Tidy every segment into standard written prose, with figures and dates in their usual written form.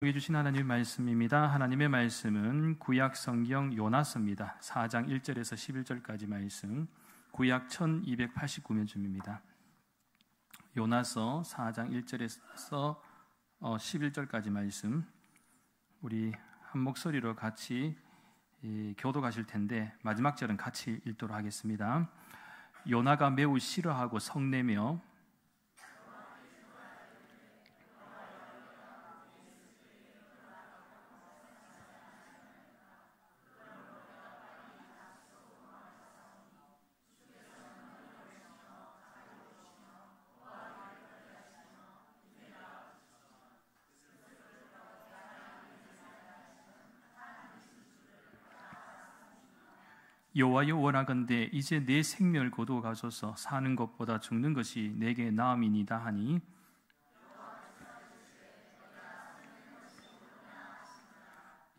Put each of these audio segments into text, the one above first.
주신 하나님의 말씀입니다. 하나님의 말씀은 구약 성경 요나서입니다. 4장 1절에서 11절까지 말씀, 구약 1289면쯤입니다. 요나서 4장 1절에서 11절까지 말씀, 우리 한 목소리로 같이 교독하실 텐데 마지막 절은 같이 읽도록 하겠습니다. 요나가 매우 싫어하고 성내며 여호와여 원하건대 이제 내 생명을 거두어 가소서. 사는 것보다 죽는 것이 내게 나음이니이다 하니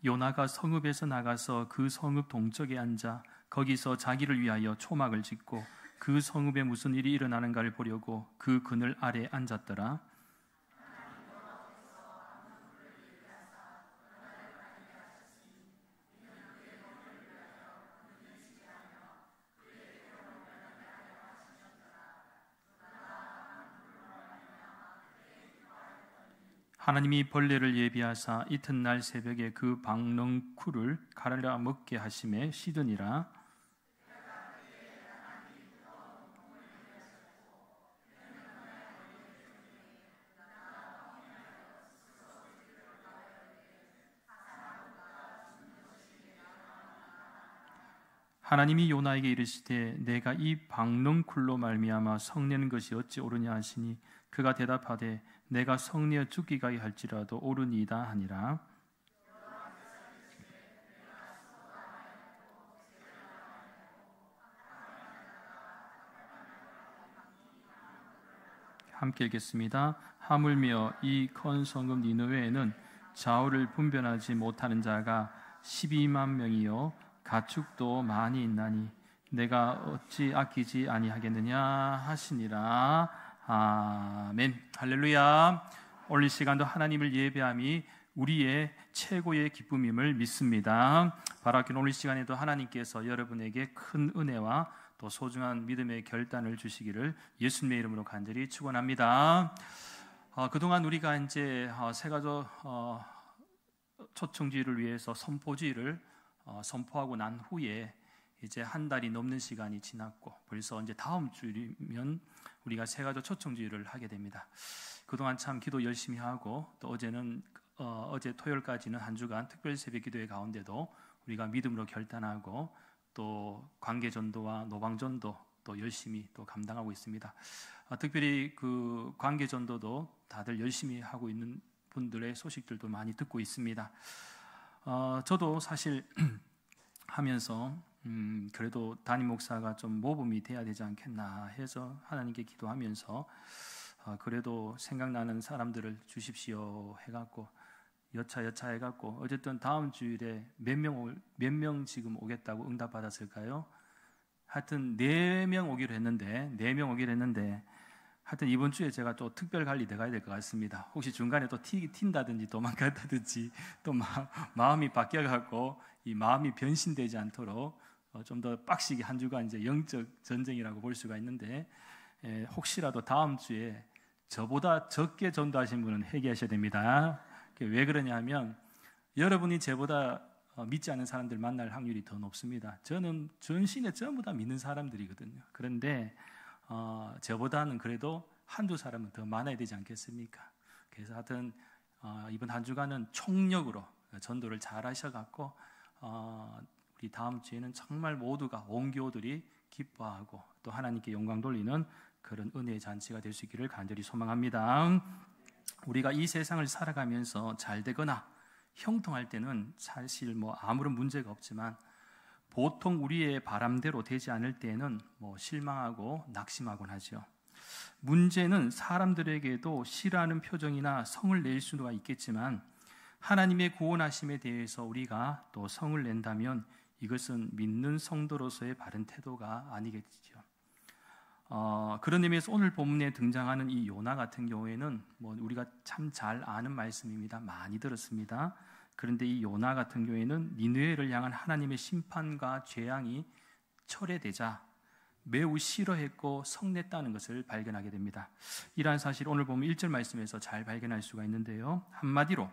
요나가 성읍에서 나가서 그 성읍 동쪽에 앉아 거기서 자기를 위하여 초막을 짓고 그 성읍에 무슨 일이 일어나는가를 보려고 그 그늘 아래 앉았더라. 하나님이 벌레를 예비하사 이튿날 새벽에 그 박넝쿨을 갈아 먹게 하심에 시드니라. 하나님이 요나에게 이르시되 내가 이 박넝쿨로 말미암아 성내는 것이 어찌 옳으냐 하시니 그가 대답하되 내가 성내어 죽기가 할지라도 옳으니이다 하니라. 함께 읽겠습니다. 하물며 이 큰 성읍 니느웨에는 좌우를 분별하지 못하는 자가 12만 명이요 가축도 많이 있나니 내가 어찌 아끼지 아니하겠느냐 하시니라. 아멘. 할렐루야. 오늘 이 시간도 하나님을 예배함이 우리의 최고의 기쁨임을 믿습니다. 바라긴 오늘 이 시간에도 하나님께서 여러분에게 큰 은혜와 또 소중한 믿음의 결단을 주시기를 예수님의 이름으로 간절히 축원합니다. 그동안 우리가 이제 새가족 초청주의를 위해서 선포주의를 선포하고 난 후에 이제 한 달이 넘는 시간이 지났고 벌써 이제 다음 주면 우리가 새가족 초청주의를 하게 됩니다. 그동안 참 기도 열심히 하고 또 어제는 어제 토요일까지는 한 주간 특별 새벽 기도회 가운데도 우리가 믿음으로 결단하고 또 관계전도와 노방전도 또 열심히 또 감당하고 있습니다. 특별히 그 관계전도도 다들 열심히 하고 있는 분들의 소식들도 많이 듣고 있습니다. 저도 사실 하면서 그래도 담임 목사가 좀 모범이 돼야 되지 않겠나 해서 하나님께 기도하면서 그래도 생각나는 사람들을 주십시오 해갖고 여차 해갖고 어쨌든 다음 주일에 몇 명 지금 오겠다고 응답받았을까요? 하여튼 4명 오기로 했는데 하여튼 이번 주에 제가 또 특별 관리 들어가야 될 것 같습니다. 혹시 중간에 또 튄다든지 도망갔다든지 또 마음이 바뀌어갖고 이 마음이 변신되지 않도록 좀 더 빡시게 한 주간 이제 영적 전쟁이라고 볼 수가 있는데 혹시라도 다음 주에 저보다 적게 전도하신 분은 회개하셔야 됩니다. 왜 그러냐면 여러분이 저보다 믿지 않는 사람들 만날 확률이 더 높습니다. 저는 전신에 전부 다 믿는 사람들이거든요. 그런데 저보다는 그래도 한두 사람은 더 많아야 되지 않겠습니까? 그래서 하여튼 이번 한 주간은 총력으로 전도를 잘 하셔갖고 우리 다음 주에는 정말 모두가 온 교우들이 기뻐하고 또 하나님께 영광 돌리는 그런 은혜의 잔치가 될 수 있기를 간절히 소망합니다. 우리가 이 세상을 살아가면서 잘 되거나 형통할 때는 사실 아무런 문제가 없지만 보통 우리의 바람대로 되지 않을 때에는 실망하고 낙심하곤 하죠. 문제는 사람들에게도 싫어하는 표정이나 성을 낼 수가 있겠지만 하나님의 구원하심에 대해서 우리가 또 성을 낸다면 이것은 믿는 성도로서의 바른 태도가 아니겠죠. 그런 의미에서 오늘 본문에 등장하는 이 요나 같은 경우에는 우리가 참 잘 아는 말씀입니다. 많이 들었습니다. 그런데 이 요나 같은 경우에는 니느웨를 향한 하나님의 심판과 재앙이 철회되자 매우 싫어했고 성냈다는 것을 발견하게 됩니다. 이러한 사실 오늘 보면 1절 말씀에서 잘 발견할 수가 있는데요. 한마디로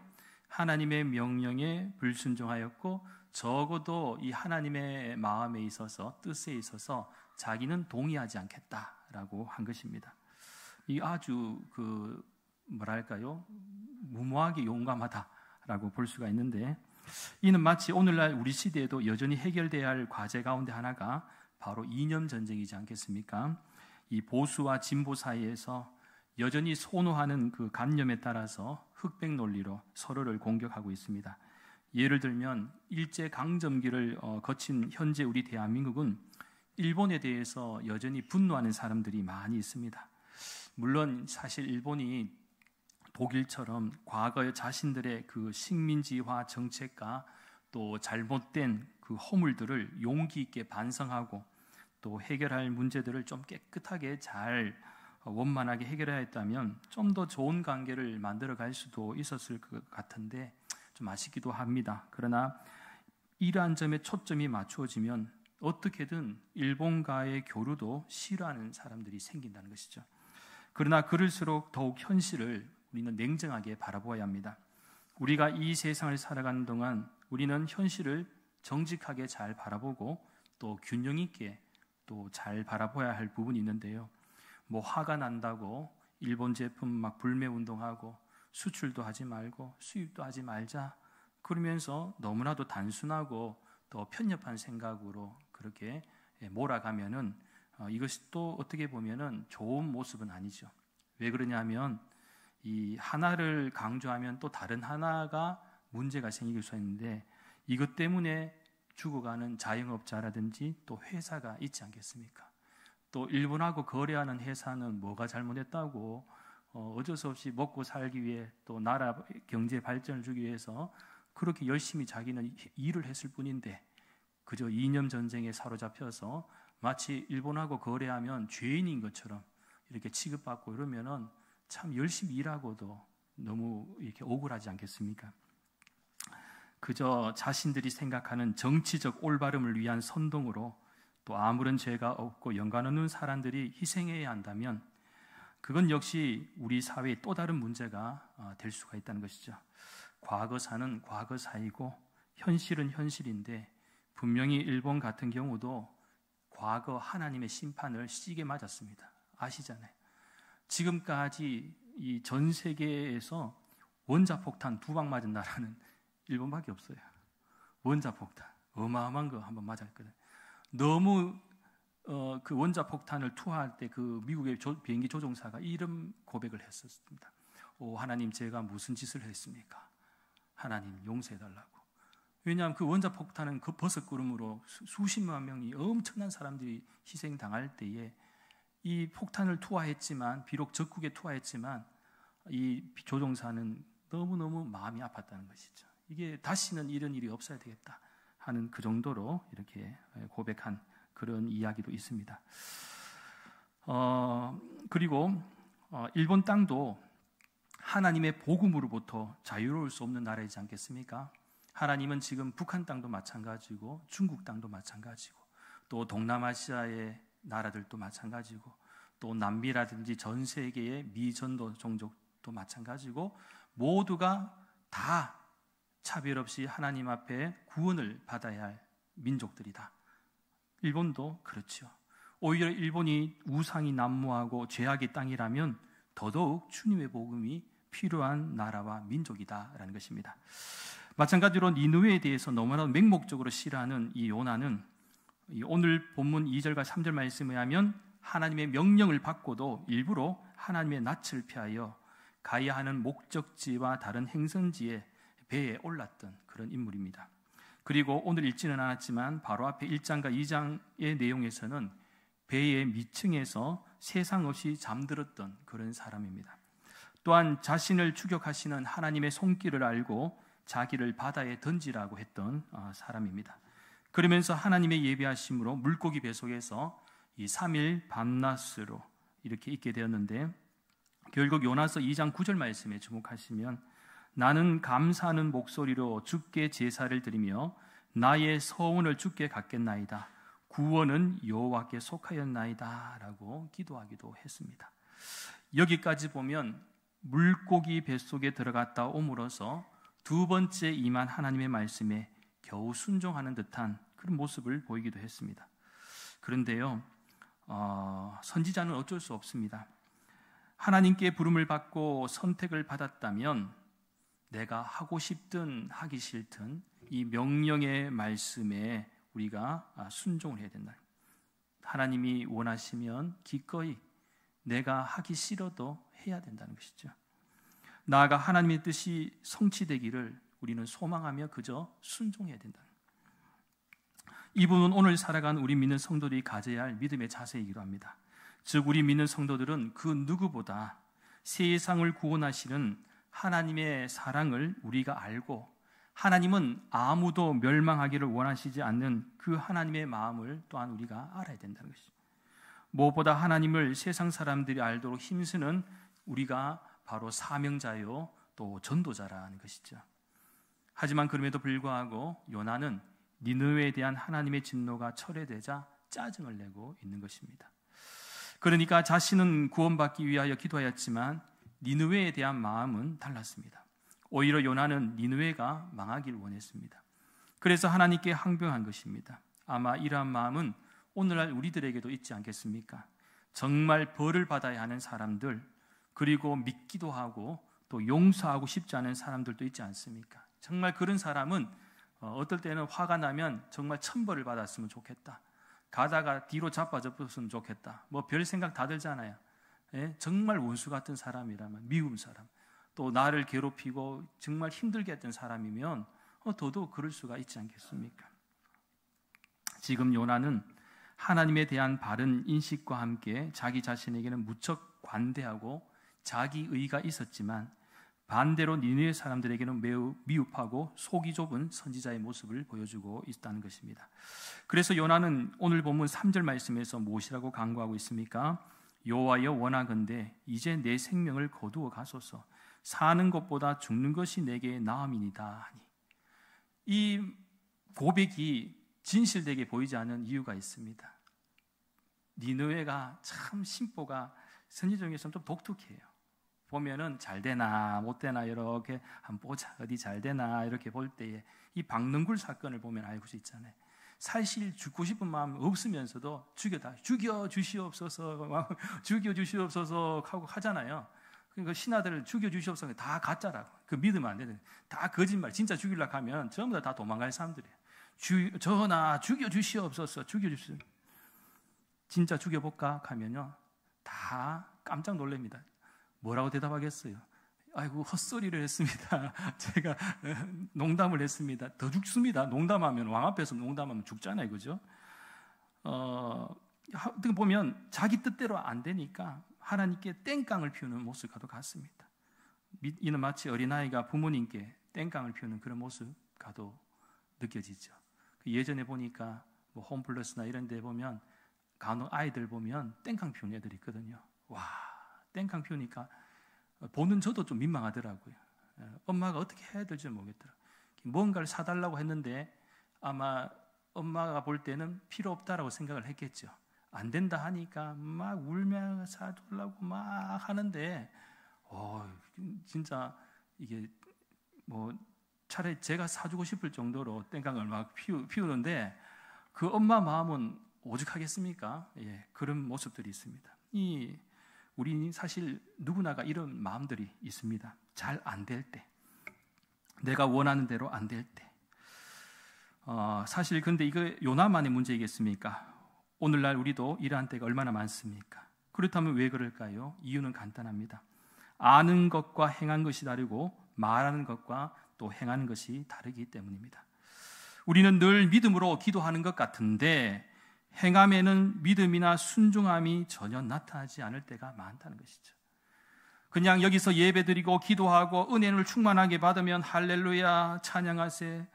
하나님의 명령에 불순종하였고 적어도 이 하나님의 마음에 있어서 뜻에 있어서 자기는 동의하지 않겠다라고 한 것입니다. 이 아주 무모하게 용감하다라고 볼 수가 있는데, 이는 마치 오늘날 우리 시대에도 여전히 해결돼야 할 과제 가운데 하나가 바로 이념 전쟁이지 않겠습니까? 이 보수와 진보 사이에서 여전히 선호하는 그 관념에 따라서 흑백 논리로 서로를 공격하고 있습니다. 예를 들면 일제 강점기를 거친 현재 우리 대한민국은 일본에 대해서 여전히 분노하는 사람들이 많이 있습니다. 물론 사실 일본이 독일처럼 과거의 자신들의 그 식민지화 정책과 또 잘못된 그 허물들을 용기 있게 반성하고 또 해결할 문제들을 좀 깨끗하게 잘 원만하게 해결해야 했다면 좀 더 좋은 관계를 만들어 갈 수도 있었을 것 같은데 좀 아쉽기도 합니다. 그러나 이러한 점에 초점이 맞추어지면 어떻게든 일본과의 교류도 싫어하는 사람들이 생긴다는 것이죠. 그러나 그럴수록 더욱 현실을 우리는 냉정하게 바라보아야 합니다. 우리가 이 세상을 살아가는 동안 우리는 현실을 정직하게 잘 바라보고 또 균형 있게 또 잘 바라봐야 할 부분이 있는데요. 화가 난다고 일본 제품 막 불매 운동하고 수출도 하지 말고 수입도 하지 말자 그러면서 너무나도 단순하고 또 편협한 생각으로 그렇게 몰아가면은 이것이 또 어떻게 보면은 좋은 모습은 아니죠. 왜 그러냐면 이 하나를 강조하면 또 다른 하나가 문제가 생길 수 있는데 이것 때문에 죽어가는 자영업자라든지 또 회사가 있지 않겠습니까? 또 일본하고 거래하는 회사는 뭐가 잘못했다고 어쩔 수 없이 먹고 살기 위해 또 나라 경제 발전을 주기 위해서 그렇게 열심히 자기는 일을 했을 뿐인데 그저 이념 전쟁에 사로잡혀서 마치 일본하고 거래하면 죄인인 것처럼 이렇게 취급받고 이러면은 참 열심히 일하고도 너무 이렇게 억울하지 않겠습니까? 그저 자신들이 생각하는 정치적 올바름을 위한 선동으로 또 아무런 죄가 없고 연관 없는 사람들이 희생해야 한다면 그건 역시 우리 사회의 또 다른 문제가 될 수가 있다는 것이죠. 과거사는 과거사이고 현실은 현실인데 분명히 일본 같은 경우도 과거 하나님의 심판을 시게 맞았습니다. 아시잖아요. 지금까지 이 전 세계에서 원자폭탄 2방 맞은 나라는 일본밖에 없어요. 원자폭탄 어마어마한 거 한번 맞았거든요. 너무 그 원자폭탄을 투하할 때 그 미국의 비행기 조종사가 이런 고백을 했었습니다. 하나님 제가 무슨 짓을 했습니까? 하나님 용서해달라고. 왜냐하면 그 원자폭탄은 그 버섯구름으로 수십만 명이 엄청난 사람들이 희생당할 때에 이 폭탄을 투하했지만 비록 적국에 투하했지만 이 조종사는 너무너무 마음이 아팠다는 것이죠. 이게 다시는 이런 일이 없어야 되겠다 하는 그 정도로 이렇게 고백한 그런 이야기도 있습니다. 그리고 일본 땅도 하나님의 복음으로부터 자유로울 수 없는 나라이지 않겠습니까? 하나님은 지금 북한 땅도 마찬가지고 중국 땅도 마찬가지고 또 동남아시아의 나라들도 마찬가지고 또 남미라든지 전 세계의 미전도 종족도 마찬가지고 모두가 다 차별 없이 하나님 앞에 구원을 받아야 할 민족들이다. 일본도 그렇죠. 오히려 일본이 우상이 난무하고 죄악의 땅이라면 더더욱 주님의 복음이 필요한 나라와 민족이다라는 것입니다. 마찬가지로 니느웨에 대해서 너무나도 맹목적으로 싫어하는 이 요나는 오늘 본문 2절과 3절 말씀에 하면 하나님의 명령을 받고도 일부러 하나님의 낯을 피하여 가야 하는 목적지와 다른 행선지에 배에 올랐던 그런 인물입니다. 그리고 오늘 읽지는 않았지만 바로 앞에 1장과 2장의 내용에서는 배의 밑층에서 세상 없이 잠들었던 그런 사람입니다. 또한 자신을 추격하시는 하나님의 손길을 알고 자기를 바다에 던지라고 했던 사람입니다. 그러면서 하나님의 예비하심으로 물고기 배 속에서 이 3일 밤낮으로 이렇게 있게 되었는데, 결국 요나서 2장 9절 말씀에 주목하시면 나는 감사하는 목소리로 주께 제사를 드리며 나의 서원을 주께 갖겠나이다. 구원은 여호와께 속하였나이다 라고 기도하기도 했습니다. 여기까지 보면 물고기 뱃속에 들어갔다 옴으로써 두 번째 임한 하나님의 말씀에 겨우 순종하는 듯한 그런 모습을 보이기도 했습니다. 그런데요, 선지자는 어쩔 수 없습니다. 하나님께 부름을 받고 선택을 받았다면 내가 하고 싶든 하기 싫든 이 명령의 말씀에 우리가 순종을 해야 된다. 하나님이 원하시면 기꺼이 내가 하기 싫어도 해야 된다는 것이죠. 나아가 하나님의 뜻이 성취되기를 우리는 소망하며 그저 순종해야 된다. 이 부분은 오늘 살아가는 우리 믿는 성도들이 가져야 할 믿음의 자세이기도 합니다. 즉 우리 믿는 성도들은 그 누구보다 세상을 구원하시는 하나님의 사랑을 우리가 알고, 하나님은 아무도 멸망하기를 원하시지 않는 그 하나님의 마음을 또한 우리가 알아야 된다는 것이죠. 무엇보다 하나님을 세상 사람들이 알도록 힘쓰는 우리가 바로 사명자요 또 전도자라는 것이죠. 하지만 그럼에도 불구하고 요나는 니느웨에 대한 하나님의 진노가 철회되자 짜증을 내고 있는 것입니다. 그러니까 자신은 구원받기 위하여 기도하였지만 니느웨에 대한 마음은 달랐습니다. 오히려 요나는 니느웨가 망하길 원했습니다. 그래서 하나님께 항변한 것입니다. 아마 이러한 마음은 오늘날 우리들에게도 있지 않겠습니까? 정말 벌을 받아야 하는 사람들, 그리고 믿기도 하고 또 용서하고 싶지 않은 사람들도 있지 않습니까? 정말 그런 사람은 어떨 때는 화가 나면 정말 천벌을 받았으면 좋겠다, 가다가 뒤로 자빠졌으면 좋겠다, 뭐 별 생각 다 들잖아요. 예? 정말 원수 같은 사람이라면, 미운 사람, 또 나를 괴롭히고 정말 힘들게 했던 사람이면 더더욱 그럴 수가 있지 않겠습니까? 지금 요나는 하나님에 대한 바른 인식과 함께 자기 자신에게는 무척 관대하고 자기의가 있었지만 반대로 니느웨 사람들에게는 매우 미흡하고 속이 좁은 선지자의 모습을 보여주고 있다는 것입니다. 그래서 요나는 오늘 본문 3절 말씀에서 무엇이라고 간구하고 있습니까? 여호와여 원하건대 이제 내 생명을 거두어 가소서. 사는 것보다 죽는 것이 내게 나음이니이다 하니. 이 고백이 진실되게 보이지 않는 이유가 있습니다. 니느웨가 참 심보가 선지자 중에서는 좀 독특해요. 보면은 잘 되나 못 되나 이렇게 한번 보자, 어디 잘 되나 이렇게 볼 때에 이 박능굴 사건을 보면 알고 수 있잖아요. 사실 죽고 싶은 마음 없으면서도 죽여 주시옵소서, 죽여 주시옵소서 하고 하잖아요. 그러니까 신하들을 죽여 주시옵소서 다 가짜라고. 그 믿으면 안 되는, 다 거짓말. 진짜 죽이려고 하면 전부 다 도망갈 사람들이에요. 전하 죽여 주시옵소서, 죽여 주시오. 진짜 죽여볼까 하면요 다 깜짝 놀랍니다. 뭐라고 대답하겠어요? 아이고 헛소리를 했습니다. 제가 농담을 했습니다. 더 죽습니다. 농담하면, 왕 앞에서 농담하면 죽잖아요, 그죠? 어떻게 보면 자기 뜻대로 안 되니까 하나님께 땡깡을 피우는 모습과도 같습니다. 이는 마치 어린아이가 부모님께 땡깡을 피우는 그런 모습과도 느껴지죠. 예전에 보니까 뭐 홈플러스나 이런 데 보면 간혹 아이들 보면 땡깡 피우는 애들이 있거든요. 와, 땡깡 피우니까 보는 저도 좀 민망하더라고요. 엄마가 어떻게 해야 될지 모르겠더라고요. 뭔가를 사달라고 했는데 아마 엄마가 볼 때는 필요 없다라고 생각을 했겠죠. 안 된다 하니까 막 울며 사달라고 막 하는데 진짜 이게 뭐 차라리 제가 사주고 싶을 정도로 땡깡을 막 피우는데 그 엄마 마음은 오죽하겠습니까? 예, 그런 모습들이 있습니다. 우리 사실 누구나가 이런 마음들이 있습니다. 잘 안 될 때, 내가 원하는 대로 안 될 때. 사실 근데 이거 요나만의 문제이겠습니까? 오늘날 우리도 이러한 때가 얼마나 많습니까? 그렇다면 왜 그럴까요? 이유는 간단합니다. 아는 것과 행한 것이 다르고 말하는 것과 또 행하는 것이 다르기 때문입니다. 우리는 늘 믿음으로 기도하는 것 같은데 행함에는 믿음이나 순종함이 전혀 나타나지 않을 때가 많다는 것이죠. 그냥 여기서 예배드리고 기도하고 은혜를 충만하게 받으면 할렐루야 찬양하세,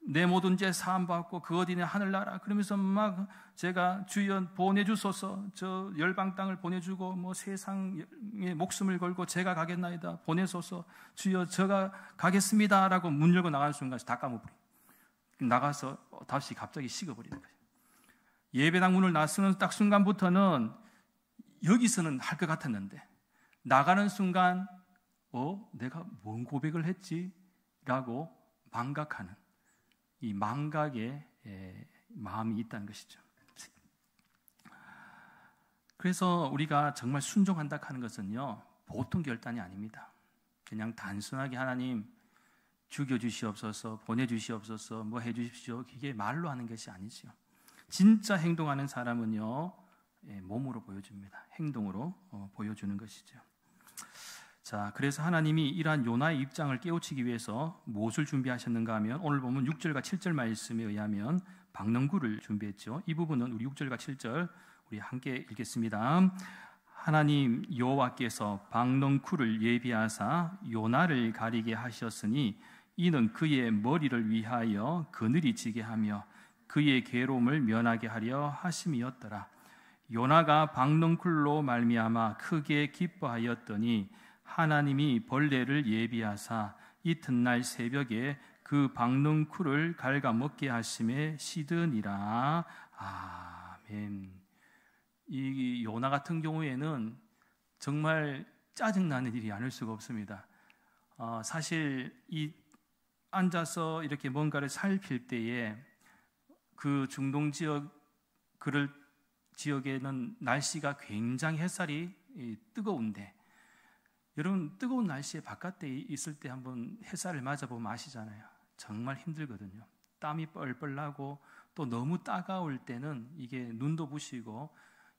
내 모든 죄 사함 받고 그 어디냐 하늘나라 그러면서 막 제가 주여 보내주소서, 저 열방 땅을 보내주고 뭐 세상에 목숨을 걸고 제가 가겠나이다, 보내소서, 주여 제가 가겠습니다라고 문 열고 나가는 순간 다 까먹어버려. 나가서 다시 갑자기 식어버리는 거예요. 예배당 문을 나서는 딱 순간부터는 여기서는 할 것 같았는데 나가는 순간 내가 뭔 고백을 했지? 라고 망각하는 이 망각의 마음이 있다는 것이죠. 그래서 우리가 정말 순종한다 하는 것은요, 보통 결단이 아닙니다. 그냥 단순하게 하나님 죽여주시옵소서, 보내주시옵소서, 뭐 해주십시오, 이게 말로 하는 것이 아니죠. 진짜 행동하는 사람은요, 몸으로 보여줍니다. 행동으로 보여주는 것이죠. 자, 그래서 하나님이 이러한 요나의 입장을 깨우치기 위해서 무엇을 준비하셨는가 하면, 오늘 보면 6절과 7절 말씀에 의하면 박농구를 준비했죠. 이 부분은 우리 6절과 7절 우리 함께 읽겠습니다. 하나님 여호와께서 박농구를 예비하사 요나를 가리게 하셨으니 이는 그의 머리를 위하여 그늘이 지게 하며 그의 괴로움을 면하게 하려 하심이었더라. 요나가 박농쿨로 말미암아 크게 기뻐하였더니 하나님이 벌레를 예비하사 이튿날 새벽에 그 박농쿨을 갉아먹게 하심에 시드니라. 아멘. 이 요나 같은 경우에는 정말 짜증나는 일이 아닐 수가 없습니다. 사실 이 앉아서 이렇게 뭔가를 살필 때에 그 중동 지역에는 날씨가 굉장히 햇살이 뜨거운데, 여러분 뜨거운 날씨에 바깥에 있을 때 한번 햇살을 맞아보면 아시잖아요. 정말 힘들거든요. 땀이 뻘뻘 나고 또 너무 따가울 때는 이게 눈도 부시고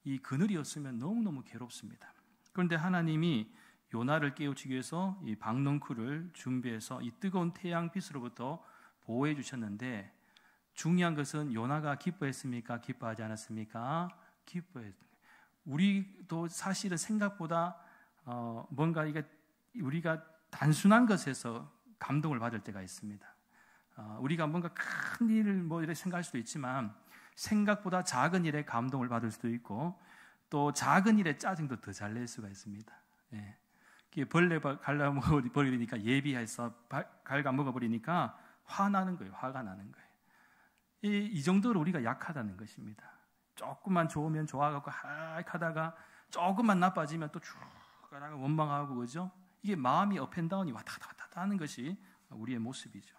이 그늘이 없으면 너무너무 괴롭습니다. 그런데 하나님이 요나를 깨우치기 위해서 이 박농쿨을 준비해서 이 뜨거운 태양빛으로부터 보호해 주셨는데, 중요한 것은 요나가 기뻐했습니까? 기뻐하지 않았습니까? 기뻐했어요. 우리도 사실은 생각보다 뭔가 이게 우리가 단순한 것에서 감동을 받을 때가 있습니다. 우리가 뭔가 큰 일을 뭐 이렇게 생각할 수도 있지만 생각보다 작은 일에 감동을 받을 수도 있고, 또 작은 일에 짜증도 더 잘 낼 수가 있습니다. 예. 벌레 갈라먹어버리니까, 예비해서 갉아먹어버리니까 화나는 거예요. 화가 나는 거예요. 이 정도로 우리가 약하다는 것입니다. 조금만 좋으면 좋아하고 하다가 조금만 나빠지면 또 쭉 가다가 원망하고, 그죠? 이게 마음이 업앤다운이 왔다 갔다 하는 것이 우리의 모습이죠.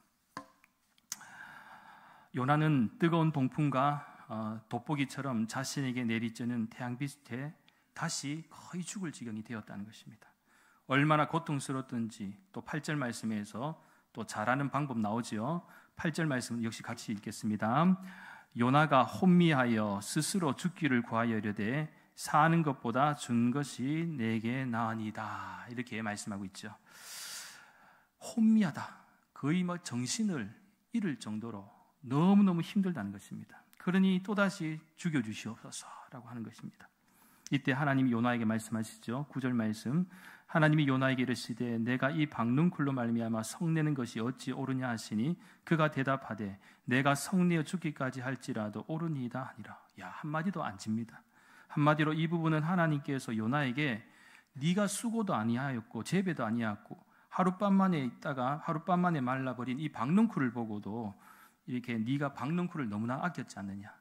요나는 뜨거운 동풍과 돋보기처럼 자신에게 내리쬐는 태양빛에 다시 거의 죽을 지경이 되었다는 것입니다. 얼마나 고통스러웠던지 또 8절 말씀에서 또 잘하는 방법 나오지요. 8절 말씀 역시 같이 읽겠습니다. 요나가 혼미하여 스스로 죽기를 구하여 이르되 사는 것보다 죽는 것이 내게 나으니다. 이렇게 말씀하고 있죠. 혼미하다. 거의 뭐 정신을 잃을 정도로 너무너무 힘들다는 것입니다. 그러니 또다시 죽여주시옵소서라고 하는 것입니다. 이때 하나님이 요나에게 말씀하시죠. 9절 말씀. 하나님이 요나에게 이르시되 내가 이 박농쿨로 말미암아 성내는 것이 어찌 옳으냐 하시니 그가 대답하되 내가 성내어 죽기까지 할지라도 옳으니이다 하니라. 야, 한마디도 안 집니다. 한마디로 이 부분은 하나님께서 요나에게 네가 수고도 아니하였고 재배도 아니하였고 하룻밤 만에 있다가 하룻밤 만에 말라버린 이 박농쿨을 보고도 이렇게 네가 박농쿨을 너무나 아꼈지 않느냐,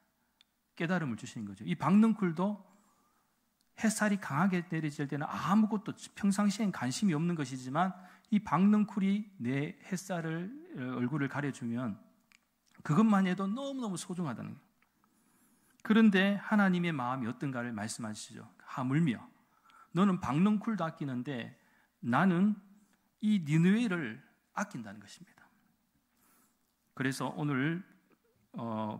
깨달음을 주시는 거죠. 이 박농쿨도 햇살이 강하게 내리질 때는 아무것도 평상시엔 관심이 없는 것이지만 이 박농쿨이 내 얼굴을 가려주면 그것만 해도 너무너무 소중하다는 거예요. 그런데 하나님의 마음이 어떤가를 말씀하시죠. 하물며 너는 박농쿨도 아끼는데 나는 이 니느웨를 아낀다는 것입니다. 그래서 오늘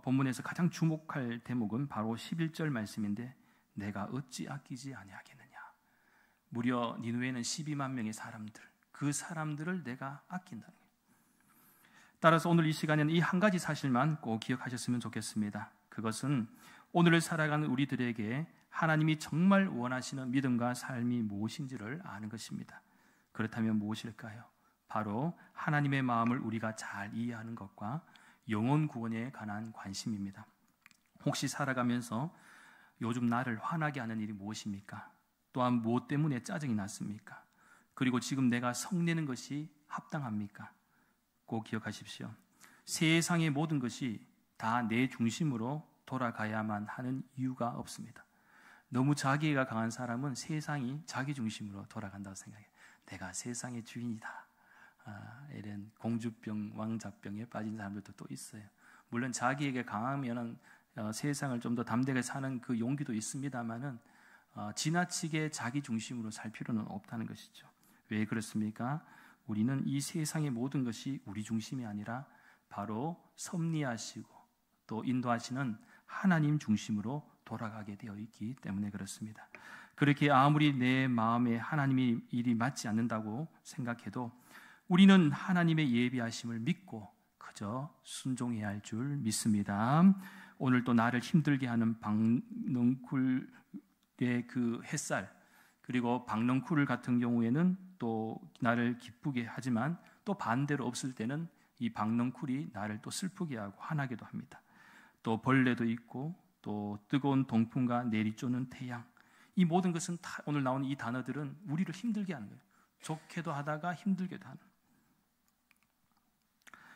본문에서 가장 주목할 대목은 바로 11절 말씀인데 내가 어찌 아끼지 아니하겠느냐. 무려 니느웨는 12만 명의 사람들, 그 사람들을 내가 아낀다는 거예요. 따라서 오늘 이 시간에는 이 한 가지 사실만 꼭 기억하셨으면 좋겠습니다. 그것은 오늘을 살아가는 우리들에게 하나님이 정말 원하시는 믿음과 삶이 무엇인지를 아는 것입니다. 그렇다면 무엇일까요? 바로 하나님의 마음을 우리가 잘 이해하는 것과 영혼 구원에 관한 관심입니다. 혹시 살아가면서 요즘 나를 화나게 하는 일이 무엇입니까? 또한 무엇 때문에 짜증이 났습니까? 그리고 지금 내가 성내는 것이 합당합니까? 꼭 기억하십시오. 세상의 모든 것이 다 내 중심으로 돌아가야만 하는 이유가 없습니다. 너무 자기애가 강한 사람은 세상이 자기 중심으로 돌아간다고 생각해요. 내가 세상의 주인이다. 이런 공주병, 왕자병에 빠진 사람들도 또 있어요. 물론 자기에게 강하면 세상을 좀 더 담대하게 사는 그 용기도 있습니다만은 지나치게 자기 중심으로 살 필요는 없다는 것이죠. 왜 그렇습니까? 우리는 이 세상의 모든 것이 우리 중심이 아니라 바로 섭리하시고 또 인도하시는 하나님 중심으로 돌아가게 되어 있기 때문에 그렇습니다. 그렇게 아무리 내 마음에 하나님의 일이 맞지 않는다고 생각해도 우리는 하나님의 예비하심을 믿고 그저 순종해야 할 줄 믿습니다. 오늘 또 나를 힘들게 하는 박넝쿨의 그 햇살, 그리고 박넝쿨 같은 경우에는 또 나를 기쁘게 하지만 또 반대로 없을 때는 이 박넝쿨이 나를 또 슬프게 하고 화나게도 합니다. 또 벌레도 있고 또 뜨거운 동풍과 내리쫓는 태양, 이 모든 것은 다 오늘 나오는 이 단어들은 우리를 힘들게 하는 거예요. 좋게도 하다가 힘들게도 하는.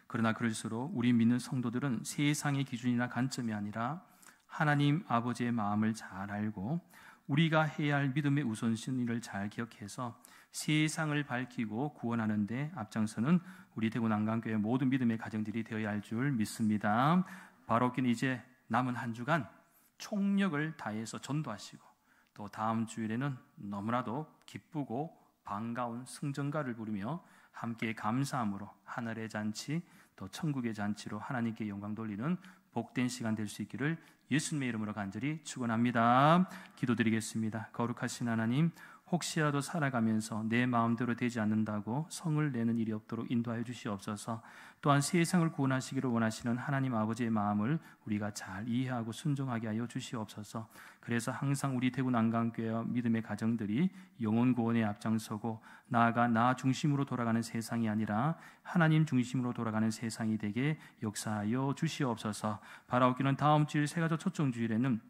그러나 그럴수록 우리 믿는 성도들은 세상의 기준이나 관점이 아니라 하나님 아버지의 마음을 잘 알고 우리가 해야 할 믿음의 우선순위를 잘 기억해서 세상을 밝히고 구원하는 데 앞장서는 우리 대구 난강교회 모든 믿음의 가정들이 되어야 할 줄 믿습니다. 바로기는 이제 남은 한 주간 총력을 다해서 전도하시고 또 다음 주일에는 너무나도 기쁘고 반가운 승전가를 부르며 함께 감사함으로 하늘의 잔치 또 천국의 잔치로 하나님께 영광 돌리는 복된 시간 될 수 있기를 예수님의 이름으로 간절히 축원합니다. 기도드리겠습니다. 거룩하신 하나님, 혹시라도 살아가면서 내 마음대로 되지 않는다고 성을 내는 일이 없도록 인도하여 주시옵소서. 또한 세상을 구원하시기를 원하시는 하나님 아버지의 마음을 우리가 잘 이해하고 순종하게 하여 주시옵소서. 그래서 항상 우리 대구 난강교회와 믿음의 가정들이 영혼 구원에 앞장서고 나아가 나 중심으로 돌아가는 세상이 아니라 하나님 중심으로 돌아가는 세상이 되게 역사하여 주시옵소서. 바라옵기는 다음 주일 새가족 초청주일에는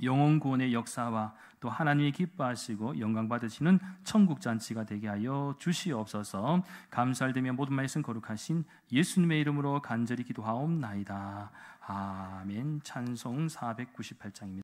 영혼 구원의 역사와 또 하나님이 기뻐하시고 영광 받으시는 천국 잔치가 되게 하여 주시옵소서. 감사드리며 모든 말씀 거룩하신 예수님의 이름으로 간절히 기도하옵나이다. 아멘. 찬송 498장입니다.